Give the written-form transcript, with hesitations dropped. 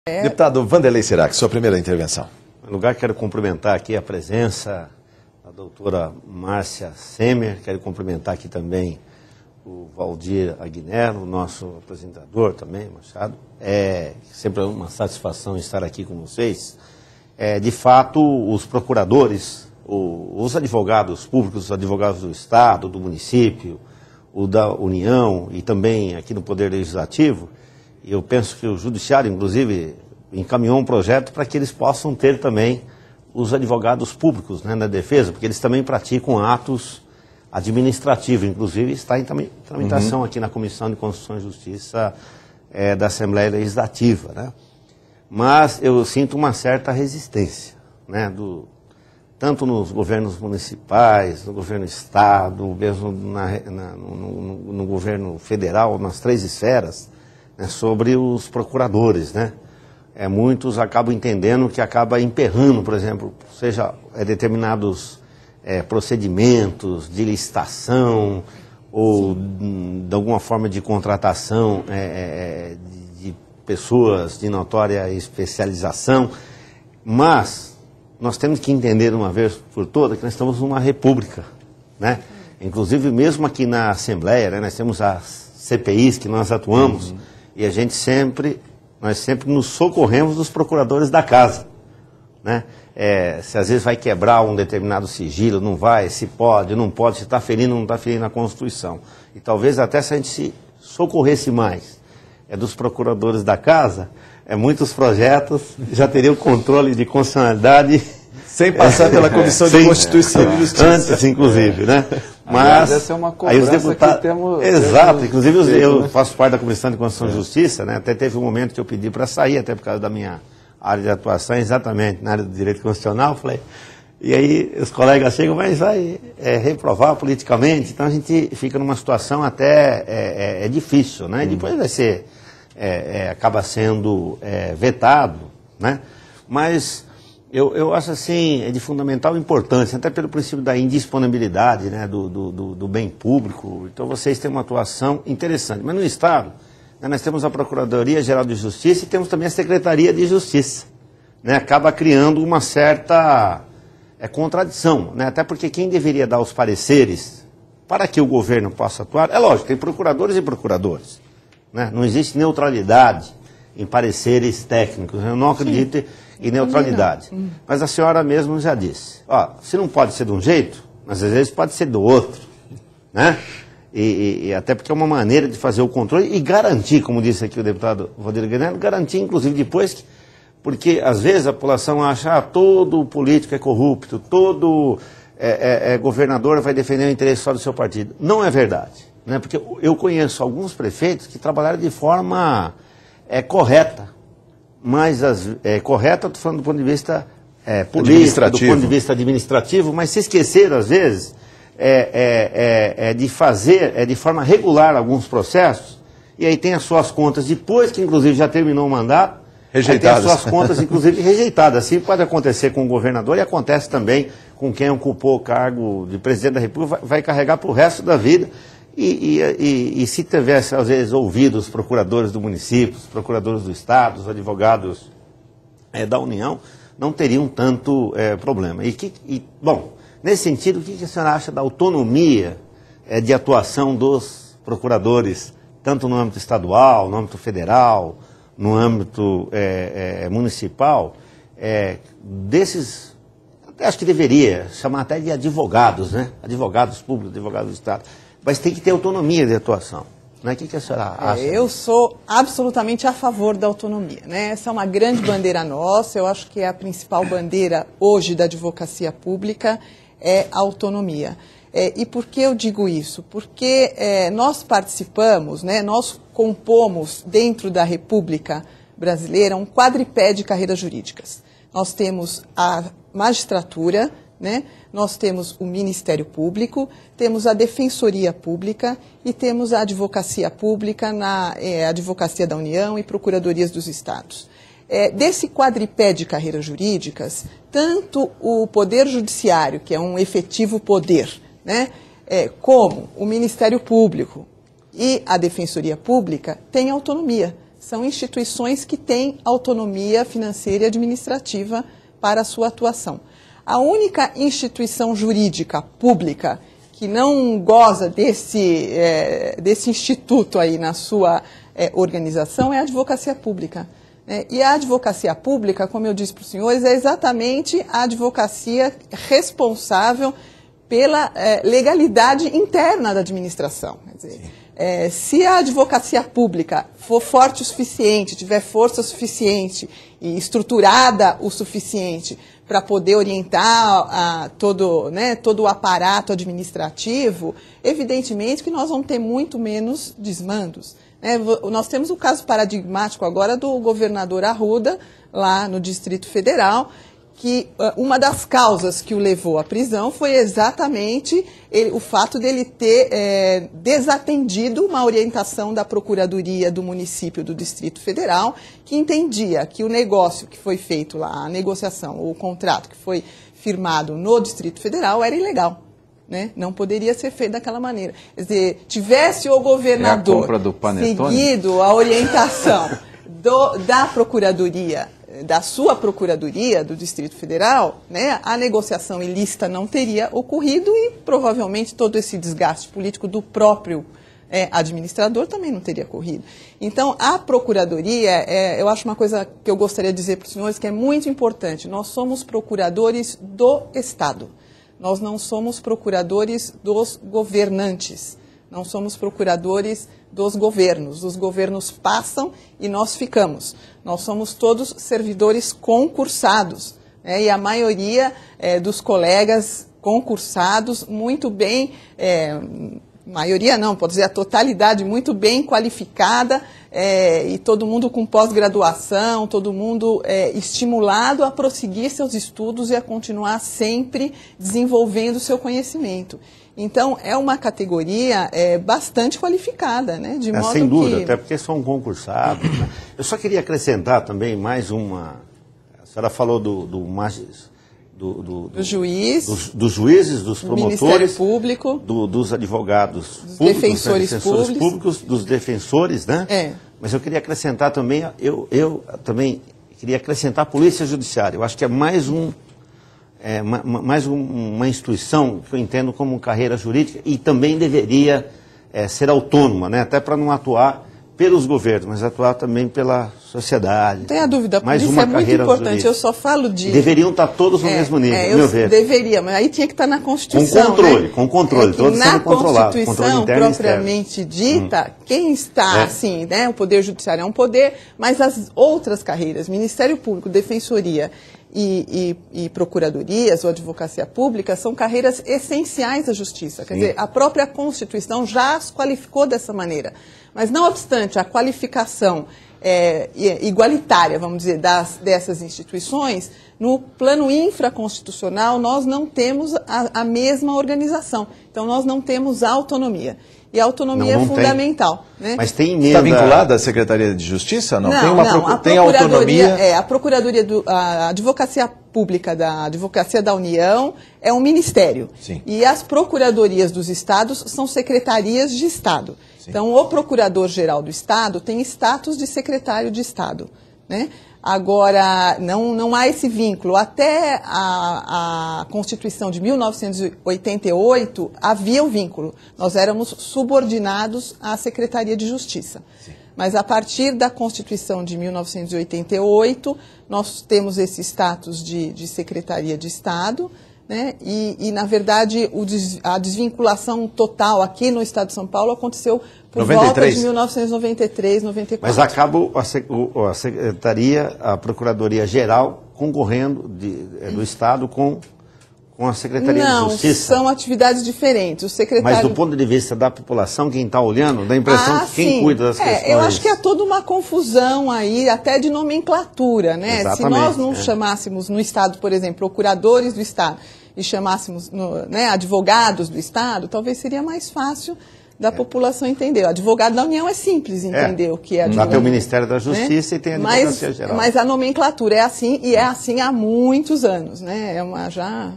Deputado Wanderley Sirac, sua primeira intervenção. Em lugar, quero cumprimentar aqui a presença da doutora Márcia Semer, quero cumprimentar aqui também o Valdir Aguilera, o nosso apresentador também, Machado. É sempre uma satisfação estar aqui com vocês. De fato, os procuradores, os advogados públicos, os advogados do Estado, do município, o da União e também aqui no Poder Legislativo, eu penso que o Judiciário, inclusive, encaminhou um projeto para que eles possam ter também os advogados públicos, né, na defesa, porque eles também praticam atos administrativos, inclusive está em tramitação aqui na Comissão de Constituição e Justiça da Assembleia Legislativa, né? Mas eu sinto uma certa resistência, né, tanto nos governos municipais, no governo Estado, mesmo no governo federal, nas três esferas, né, sobre os procuradores, né? Muitos acabam entendendo que acaba emperrando, por exemplo, seja determinados procedimentos de licitação ou de alguma forma de contratação de pessoas de notória especialização, mas nós temos que entender uma vez por todas que nós estamos numa república, né? Inclusive mesmo aqui na Assembleia, né, nós temos as CPIs que nós atuamos e nós sempre nos socorremos dos procuradores da casa, né? Se às vezes vai quebrar um determinado sigilo, não vai, se pode, não pode, se está ferindo ou não está ferindo a Constituição. E talvez até se a gente se socorresse mais dos procuradores da casa, muitos projetos já teriam controle de constitucionalidade sem passar pela Comissão de Constituição e Justiça. Antes, inclusive, né? Mas essa é uma aí os deputados, que temos... Exato, inclusive feito, eu né? faço parte da Comissão de Constituição e Justiça, né? Até teve um momento que eu pedi para sair, até por causa da minha área de atuação, exatamente na área do direito constitucional, falei, e aí os colegas chegam, mas vai reprovar politicamente, então a gente fica numa situação até difícil, né? Depois vai ser, acaba sendo vetado, né? Mas eu acho assim, de fundamental importância, até pelo princípio da indisponibilidade, né, do bem público. Então vocês têm uma atuação interessante. Mas no Estado, né, nós temos a Procuradoria-Geral de Justiça e temos também a Secretaria de Justiça, né? Acaba criando uma certa contradição, né? Até porque quem deveria dar os pareceres para que o governo possa atuar, é lógico, tem procuradores e procuradores, né? Não existe neutralidade em pareceres técnicos, eu não acredito em neutralidade. Mas a senhora mesmo já disse, se não pode ser de um jeito, mas às vezes pode ser do outro, né? E até porque é uma maneira de fazer o controle e garantir, como disse aqui o deputado Valdir Aguilera, garantir inclusive depois, porque às vezes a população acha todo político é corrupto, todo governador vai defender o interesse só do seu partido. Não é verdade, né? Porque eu conheço alguns prefeitos que trabalharam de forma correta, mas correta, estou falando do ponto de vista político, do ponto de vista administrativo, mas se esqueceram, às vezes, de fazer de forma regular alguns processos, e aí tem as suas contas, depois que inclusive já terminou o mandato, tem as suas contas, inclusive, rejeitadas. Assim pode acontecer com o governador e acontece também com quem ocupou o cargo de presidente da República, vai carregar para o resto da vida. E se tivesse, às vezes, ouvido os procuradores do município, os procuradores do Estado, os advogados da União, não teriam tanto problema. Bom, nesse sentido, o que a senhora acha da autonomia de atuação dos procuradores, tanto no âmbito estadual, no âmbito federal, no âmbito municipal, acho que deveria chamar até de advogados, né? Advogados públicos, advogados do Estado. Mas tem que ter autonomia de atuação, né? O que a senhora acha? Eu sou absolutamente a favor da autonomia, né? Essa é uma grande bandeira nossa, eu acho que é a principal bandeira hoje da advocacia pública, é a autonomia. E por que eu digo isso? Porque nós participamos, né? Nós compomos dentro da República Brasileira um quadripé de carreiras jurídicas. Nós temos a magistratura, né? Nós temos o Ministério Público, temos a Defensoria Pública e temos a Advocacia Pública, Advocacia da União e Procuradorias dos Estados. Desse quadripé de carreiras jurídicas, tanto o Poder Judiciário, que é um efetivo poder, né, como o Ministério Público e a Defensoria Pública têm autonomia. são instituições que têm autonomia financeira e administrativa para a sua atuação. A única instituição jurídica pública que não goza desse instituto aí na sua organização é a advocacia pública. E a advocacia pública, como eu disse para os senhores, é exatamente a advocacia responsável pela legalidade interna da administração. Quer dizer, se a advocacia pública for forte o suficiente, tiver força suficiente e estruturada o suficiente para poder orientar todo o aparato administrativo, evidentemente que nós vamos ter muito menos desmandos. Nós temos o caso paradigmático agora do governador Arruda, lá no Distrito Federal, que uma das causas que o levou à prisão foi exatamente o fato dele ter desatendido uma orientação da Procuradoria do município do Distrito Federal, que entendia que o negócio que foi feito lá, a negociação, ou o contrato que foi firmado no Distrito Federal era ilegal. Não poderia ser feito daquela maneira. Quer dizer, tivesse o governador seguido a orientação da Procuradoria, da sua Procuradoria do Distrito Federal, a negociação ilícita não teria ocorrido e provavelmente todo esse desgaste político do próprio administrador também não teria ocorrido. Então, a Procuradoria, eu acho uma coisa que eu gostaria de dizer para os senhores que é muito importante. Nós somos procuradores do Estado. Nós não somos procuradores dos governantes, não somos procuradores dos governos. Os governos passam e nós ficamos. Nós somos todos servidores concursados, e a maioria dos colegas concursados muito bem, maioria não, pode dizer a totalidade, muito bem qualificada, e todo mundo com pós-graduação, todo mundo estimulado a prosseguir seus estudos e a continuar sempre desenvolvendo o seu conhecimento. Então, é uma categoria bastante qualificada, de modo sem dúvida, que... até porque são concursados. Eu só queria acrescentar também mais uma... A senhora falou do juiz, dos juízes, dos promotores, Ministério Público, dos advogados dos públicos, defensores públicos, dos defensores, né? Mas eu queria acrescentar também, eu também queria acrescentar a Polícia Judiciária. Eu acho que é mais uma instituição que eu entendo como carreira jurídica e também deveria ser autônoma, até para não atuar pelos governos, mas atuar também pela sociedade. Não tenha dúvida, a mais polícia uma é muito carreira importante. jurídica. Eu só falo de... Deveriam estar todos no mesmo nível, meu ver. Deveria, mas aí tinha que estar na Constituição. Com controle, todos sendo controlados. Na Constituição propriamente dita, quem está, assim, o Poder Judiciário é um poder, mas as outras carreiras, Ministério Público, Defensoria e Procuradorias ou Advocacia Pública, são carreiras essenciais da Justiça. Quer dizer, a própria Constituição já as qualificou dessa maneira. Mas, não obstante a qualificação igualitária, vamos dizer, dessas instituições, no plano infraconstitucional nós não temos a mesma organização. Então, nós não temos autonomia. E a autonomia é fundamental. Mas tem emenda... Está vinculada à Secretaria de Justiça? Não, tem autonomia... A Procuradoria, a Advocacia Pública da Advocacia da União é um ministério. Sim. E as Procuradorias dos Estados são secretarias de Estado. Sim. Então, o Procurador-Geral do Estado tem status de secretário de Estado, Agora, não há esse vínculo. Até a Constituição de 1988 havia o vínculo. Nós éramos subordinados à Secretaria de Justiça. Sim. Mas a partir da Constituição de 1988, nós temos esse status de Secretaria de Estado, e, na verdade, a desvinculação total aqui no Estado de São Paulo aconteceu por volta de 1993, 94. Mas acaba a Secretaria, a Procuradoria Geral concorrendo do Estado com a Secretaria de Justiça? Não, são atividades diferentes. O secretário... Mas do ponto de vista da população, quem está olhando, dá a impressão que quem cuida das questões... Eu acho que há toda uma confusão aí, até de nomenclatura, Exatamente, Se nós não chamássemos no Estado, por exemplo, procuradores do Estado, e chamássemos advogados do Estado, talvez seria mais fácil da população entender. O advogado da União é simples entender o que é advogado. Lá tem o Ministério da Justiça e tem a Advocacia Geral. Mas a nomenclatura é assim, e é assim há muitos anos, É uma já...